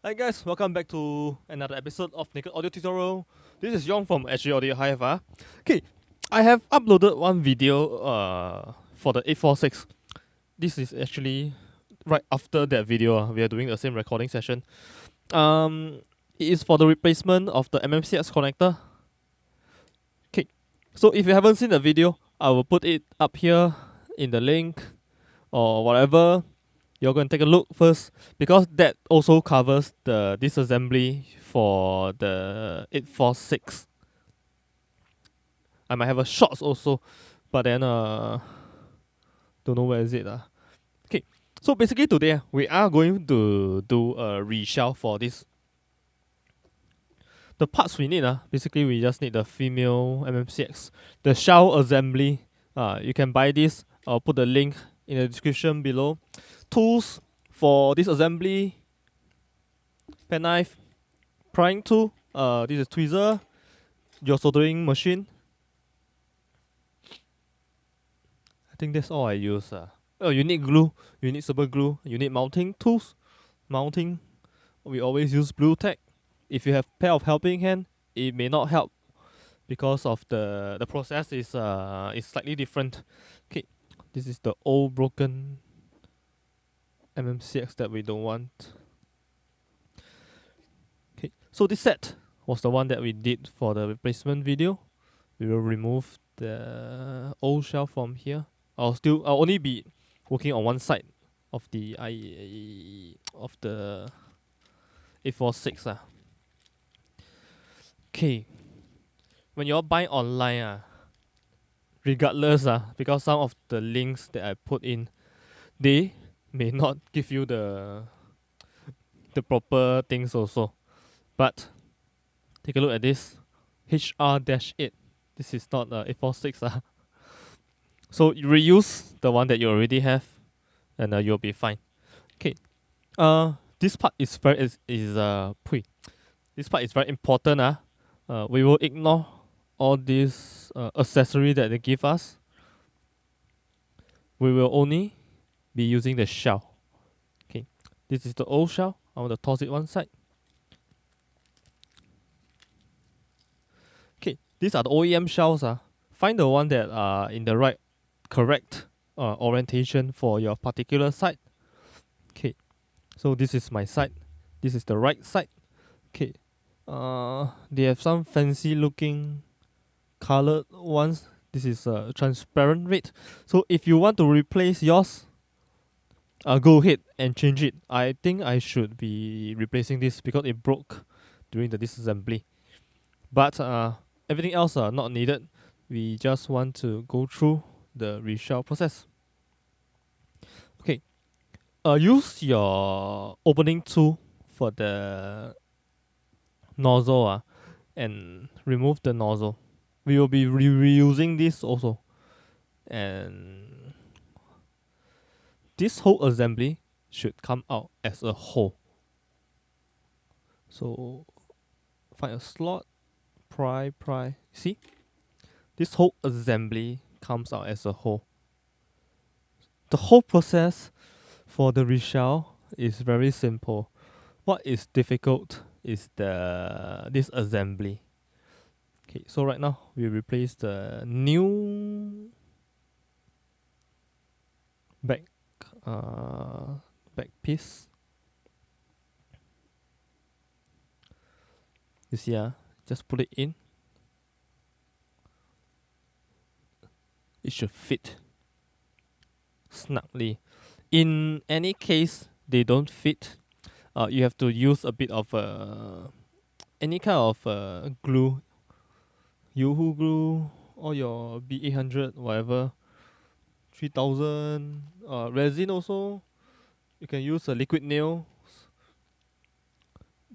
Hi guys, welcome back to another episode of Naked Audio Tutorial. This is Yong from Sgaudiohive. Okay, I have uploaded one video for the 846. This is actually right after that video. We are doing the same recording session. It is for the replacement of the nmmcx connector. Okay, so if you haven't seen the video, I will put it up here in the link or whatever. You're going to take a look first because that also covers the disassembly for the 846. I might have a shorts also, but then don't know where is it. Okay, so basically today we are going to do a reshell for this. The parts we need basically we just need the female MMCX, the shell assembly. You can buy this. I'll put the link in the description below. Tools for this assembly: penknife, prying tool. This is tweezer, your soldering machine. I think that's all I use. Oh, you need glue. You need super glue. You need mounting tools. Mounting. We always use blue tack. If you have pair of helping hand, it may not help because of the process is slightly different. Okay, this is the old broken MMCX that we don't want. Okay, so this set was the one that we did for the replacement video. We will remove the old shell from here. I'll only be working on one side of the of the 846. Okay, when you're buying online regardless because some of the links that I put in, they may not give you the proper things also. But take a look at this HR-8. This is not 846. So you reuse the one that you already have, and you'll be fine. Okay. This part is this part is very important. We will ignore all these accessory that they give us. We will only be using the shell. Okay. This is the old shell. I want to toss it one side. Okay. These are the OEM shells. Find the one that are in the correct orientation for your particular side. Okay, so this is my side. This is the right side. Okay, they have some fancy looking colored ones. This is a transparent red. So if you want to replace yours, go ahead and change it. I think I should be replacing this because it broke during the disassembly. But everything else not needed. We just want to go through the reshell process. Okay, use your opening tool for the nozzle and remove the nozzle. We will be reusing this also, and this whole assembly should come out as a whole. So find a slot, pry. See, this whole assembly comes out as a whole. The whole process for the reshell is very simple. What is difficult is this assembly. Okay, so right now we replace the new back back piece. You see, just put it in. It should fit snugly. In any case, they don't fit. You have to use a bit of any kind of glue, Yoo-hoo glue, or your B800, whatever, 3000. Resin also. You can use a liquid nail.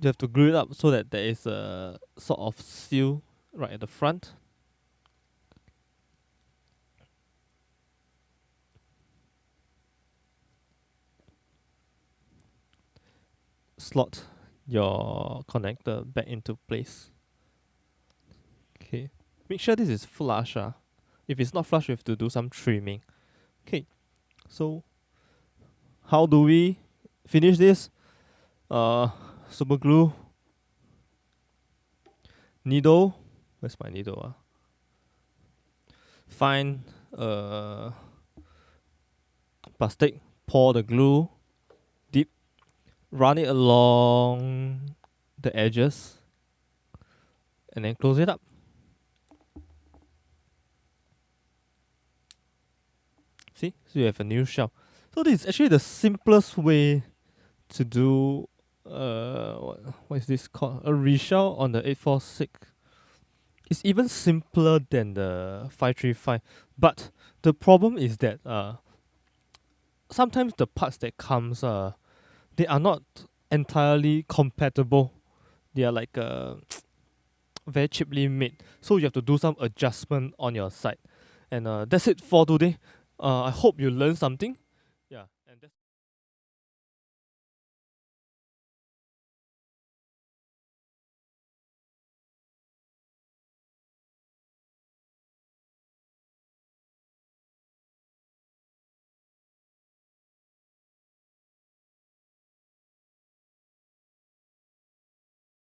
You have to glue it up so that there is a sort of seal right at the front. Slot your connector back into place. Okay, make sure this is flush. If it's not flush, we have to do some trimming. Okay, so how do we finish this? super glue, needle. Where's my needle? Find plastic, pour the glue deep, run it along the edges, and then close it up. See, so you have a new shell. So this is actually the simplest way to do what is this called? A reshell on the 846. It's even simpler than the 535. But the problem is that sometimes the parts that comes they are not entirely compatible. They are like very cheaply made. So you have to do some adjustment on your side. And that's it for today. I hope you learned something.